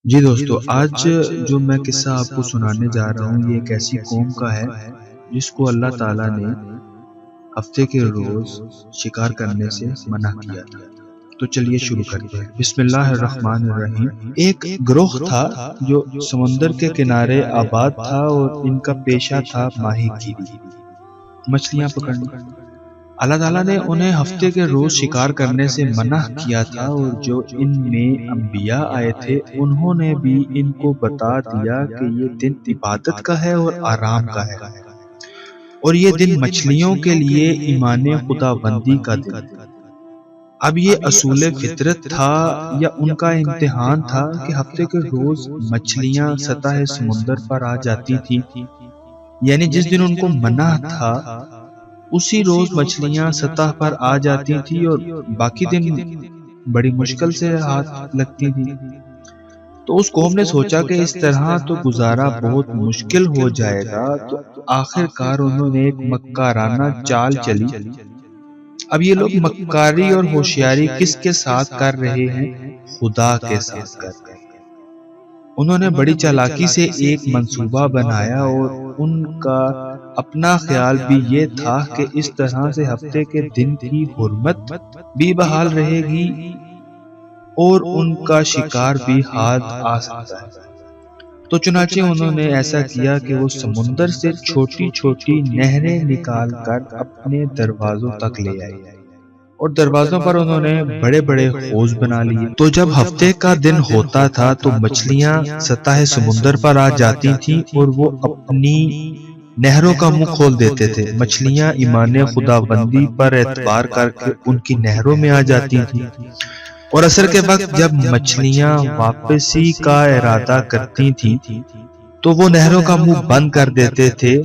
جی دوستو، آج جو میں قصہ آپ کو سنانے جا رہا ہوں یہ ایک ایسی قوم کا ہے جس کو اللہ تعالیٰ نے ہفتے کے روز شکار کرنے سے منع کیا تھا۔ تو چلیے شروع کرتے ہیں۔ بسم اللہ الرحمن الرحیم۔ ایک گروہ تھا جو سمندر کے کنارے آباد تھا اور ان کا پیشہ تھا ماہی گیری، مچھلیاں پکڑنا۔ اللہ تعالیٰ نے انہیں ہفتے کے روز شکار کرنے سے منع کیا تھا، اور جو ان میں انبیاء آئے تھے انہوں نے بھی ان کو بتا دیا کہ یہ دن عبادت کا ہے اور آرام کا ہے، اور یہ دن مچھلیوں کے لیے ایمان خدا بندی کا دن ہے۔ اب یہ اصول فطرت تھا یا ان کا امتحان تھا کہ ہفتے کے روز مچھلیاں سطح سمندر پر آ جاتی تھی، یعنی جس دن ان کو منع تھا اسی روز مچھلیاں سطح پر آ جاتی تھی اور باقی دن بڑی مشکل سے ہاتھ لگتی تھی۔ تو اس قوم نے سوچا کہ اس طرح تو گزارا بہت مشکل ہو جائے گا، تو آخر کار انہوں نے ایک مکارانہ چال چلی۔ اب یہ لوگ مکاری اور ہوشیاری کس کے ساتھ کر رہے ہیں؟ خدا کے ساتھ کر رہے ہیں۔ انہوں نے بڑی چالاکی سے ایک منصوبہ بنایا، اور ان کا اپنا خیال بھی یہ تھا کہ اس طرح سے ہفتے کے دن کی حرمت بھی بحال رہے گی اور ان کا شکار بھی ہاتھ آ سکتا ہے۔ تو چنانچہ انہوں نے ایسا کیا کہ وہ سمندر سے چھوٹی چھوٹی نہریں نکال کر اپنے دروازوں تک لے آئے، اور دروازوں پر انہوں نے بڑے بڑے حوض بنا لیے۔ تو جب ہفتے کا دن ہوتا تھا تو مچھلیاں سطح سمندر پر آ جاتی تھیں اور وہ اپنی نہروں کا منہ کھول دیتے تھے۔ مچھلیاں ایمان خدا بندی پر اعتبار کر کے ان کی نہروں میں آ جاتی تھیں، اور عصر کے وقت جب مچھلیاں واپسی کا ارادہ کرتی تھیں تو وہ نہروں کا منہ بند کر دیتے تھے۔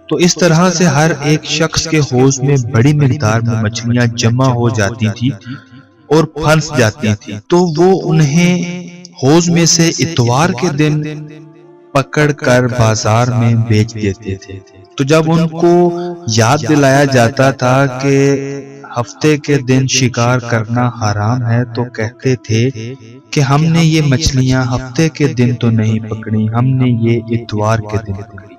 تو اس طرح سے ہر ایک شخص کے حوض میں بڑی مقدار میں مچھلیاں جمع ہو جاتی تھی اور پھنس جاتی تھی، تو وہ انہیں حوض میں سے اتوار کے دن پکڑ کر بازار میں بیچ دیتے تھے۔ تو جب ان کو یاد دلایا جاتا تھا کہ ہفتے کے دن شکار کرنا حرام ہے تو کہتے تھے کہ ہم نے یہ مچھلیاں ہفتے کے دن تو نہیں پکڑی، ہم نے یہ اتوار کے دن پکڑی۔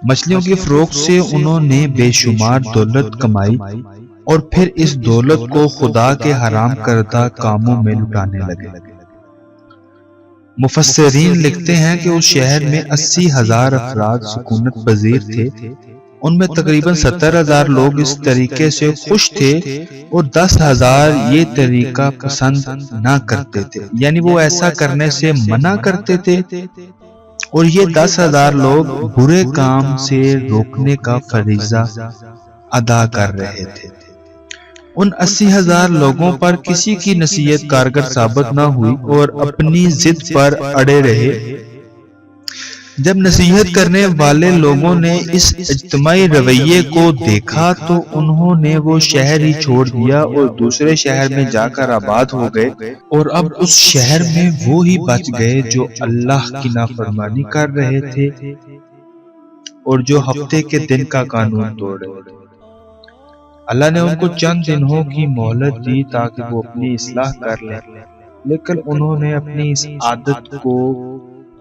مچھلیوں کی فروخت سے انہوں نے بے شمار دولت کمائی، اور پھر اس دولت کو خدا کے حرام کردہ کاموں میں لٹانے لگے۔ مفسرین لکھتے ہیں کہ اس شہر میں 80,000 افراد سکونت پذیر تھے، ان میں تقریباً 70,000 لوگ اس طریقے سے خوش تھے اور 10,000 یہ طریقہ پسند نہ کرتے تھے، یعنی وہ ایسا کرنے سے منع کرتے تھے، اور یہ 10,000 لوگ برے کام سے روکنے کا فریضہ ادا کر رہے تھے۔ ان 80,000 لوگوں پر کسی کی نصیحت کارگر ثابت نہ ہوئی اور اپنی ضد پر اڑے رہے۔ جب نصیحت کرنے والے لوگوں نے اس اجتماعی رویے کو دیکھا تو انہوں نے وہ شہر ہی چھوڑ دیا اور دوسرے شہر میں جا کر آباد ہو گئے، اور اب اس شہر میں وہ ہی بچ گئے جو اللہ کی نافرمانی کر رہے تھے اور جو ہفتے کے دن کا قانون توڑ رہے تھے۔ اللہ نے ان کو چند دنوں کی مہلت دی تاکہ وہ اپنی اصلاح کر لیں، لیکن انہوں نے اپنی اس عادت کو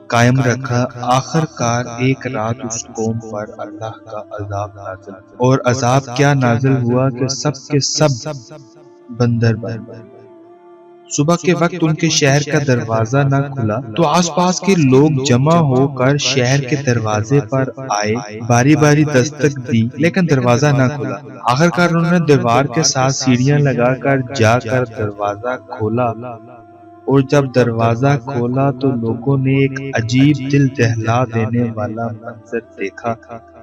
قائم رکھا۔ آخر کار ایک رات اس قوم پر اللہ کا عذاب نازل ہوا، اور عذاب کیا نازل ہوا کہ سب کے سب بندر بن گئے۔ صبح کے وقت ان کے شہر کا دروازہ نہ کھلا تو آس پاس کے لوگ جمع ہو کر شہر کے دروازے پر آئے، باری باری دستک دی، لیکن دروازہ نہ کھلا۔ آخر کار انہوں نے دیوار کے ساتھ سیڑھیاں لگا کر جا کر دروازہ کھولا، اور جب دروازہ کھولا تو لوگوں نے ایک عجیب دل دہلا دینے والا منظر دیکھا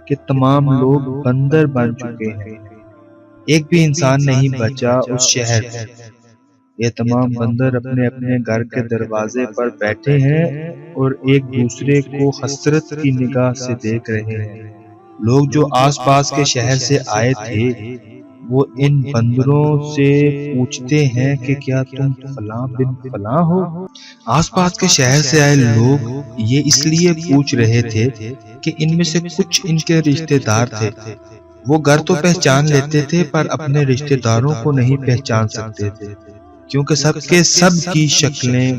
کہ تمام لوگ بندر بن چکے ہیں، ایک بھی انسان نہیں بچا اس شہر میں۔ یہ تمام بندر اپنے اپنے گھر کے دروازے پر بیٹھے ہیں اور ایک دوسرے کو حسرت کی نگاہ سے دیکھ رہے ہیں۔ لوگ جو آس پاس کے شہر سے آئے تھے وہ ان بندروں سے پوچھتے ہیں کہ کیا تم فلاں بن فلاں ہو؟ آس پاس کے شہر سے آئے لوگ یہ اس لیے پوچھ رہے تھے کہ ان میں سے کچھ ان کے رشتہ دار تھے۔ وہ گھر تو پہچان لیتے تھے پر اپنے رشتہ داروں کو نہیں پہچان سکتے تھے، کیونکہ سب کے سب کی شکلیں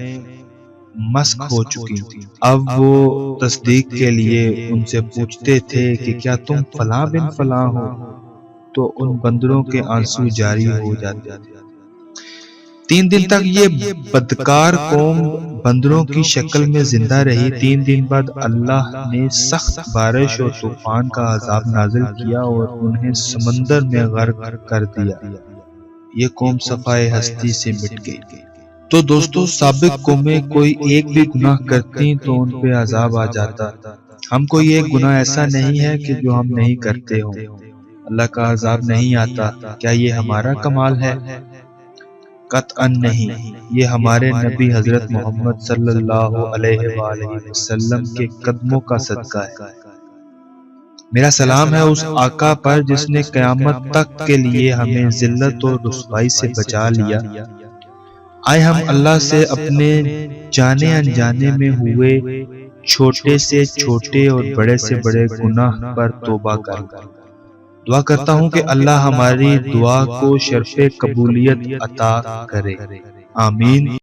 مسخ ہو چکی تھی۔ اب وہ تصدیق کے لیے ان سے پوچھتے تھے کہ کیا تم فلاں بن فلاں ہو؟ تو ان بندروں کے آنسو جاری ہو جاتے تھے۔ 3 دن تک یہ بدکار قوم بندروں کی شکل میں زندہ رہی۔ 3 دن بعد اللہ نے سخت بارش اور طوفان کا عذاب نازل کیا اور انہیں سمندر میں غرق کر دیا۔ یہ قوم صفائے ہستی سے مٹ گئی۔ تو دوستو، سابق قومیں کوئی ایک بھی گناہ کرتی تو ان پہ عذاب آ جاتا۔ ہم کوئی ایک گناہ ایسا نہیں ہے کہ جو ہم نہیں کرتے ہوں، اللہ کا عذاب نہیں آتا۔ کیا یہ ہمارا کمال ہے؟ قطعاً نہیں، یہ ہمارے نبی حضرت محمد صلی اللہ علیہ وآلہ وسلم کے قدموں کا صدقہ ہے۔ میرا سلام ہے اس آقا پر جس نے قیامت تک کے لیے ہمیں ذلت اور رسوائی سے بچا لیا۔ آئے ہم اللہ سے اپنے جانے انجانے میں ہوئے چھوٹے سے چھوٹے اور بڑے سے بڑے گناہ پر توبہ کریں۔ دعا کرتا ہوں کہ اللہ ہماری دعا کو شرف قبولیت عطا کرے، آمین۔